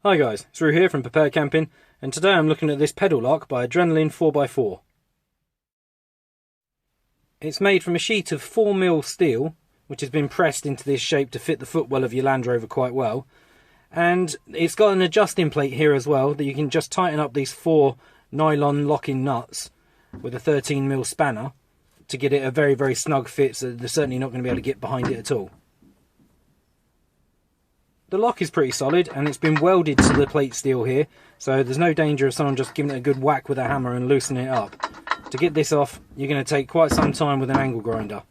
Hi guys, it's Roo here from Prepared Camping, and today I'm looking at this pedal lock by Adrenaline 4x4. It's made from a sheet of 4mm steel, which has been pressed into this shape to fit the footwell of your Land Rover quite well. And it's got an adjusting plate here as well, that you can just tighten up these 4 nylon locking nuts with a 13mm spanner to get it a very, very snug fit, so they're certainly not going to be able to get behind it at all. The lock is pretty solid and it's been welded to the plate steel here, so there's no danger of someone just giving it a good whack with a hammer and loosening it up. To get this off, you're going to take quite some time with an angle grinder.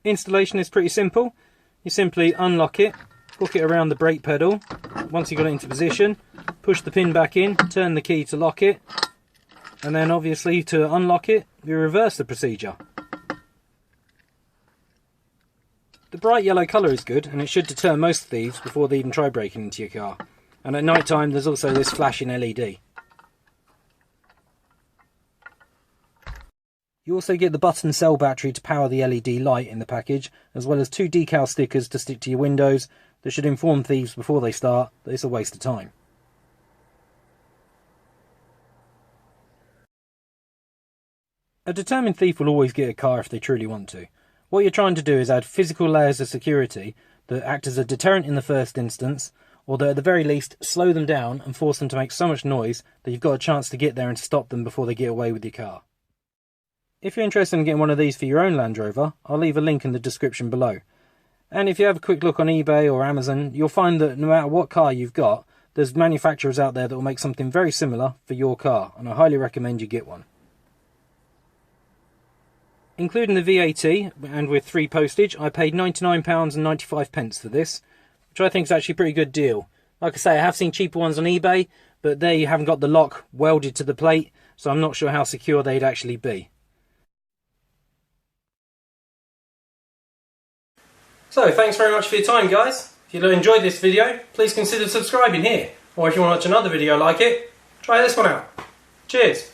Installation is pretty simple. You simply unlock it, hook it around the brake pedal. Once you've got it into position, push the pin back in, turn the key to lock it, and then obviously to unlock it, you reverse the procedure. The bright yellow colour is good, and it should deter most thieves before they even try breaking into your car. And at night time there's also this flashing LED. You also get the button cell battery to power the LED light in the package, as well as 2 decal stickers to stick to your windows that should inform thieves before they start that it's a waste of time. A determined thief will always get a car if they truly want to. What you're trying to do is add physical layers of security that act as a deterrent in the first instance, or that at the very least slow them down and force them to make so much noise that you've got a chance to get there and stop them before they get away with your car. If you're interested in getting one of these for your own Land Rover, I'll leave a link in the description below. And if you have a quick look on eBay or Amazon, you'll find that no matter what car you've got, there's manufacturers out there that will make something very similar for your car, and I highly recommend you get one. Including the VAT, and with 3 postage, I paid £99.95 for this, which I think is actually a pretty good deal. Like I say, I have seen cheaper ones on eBay, but they haven't got the lock welded to the plate, so I'm not sure how secure they'd actually be. So, thanks very much for your time, guys. If you enjoyed this video, please consider subscribing here. Or if you want to watch another video like it, try this one out. Cheers!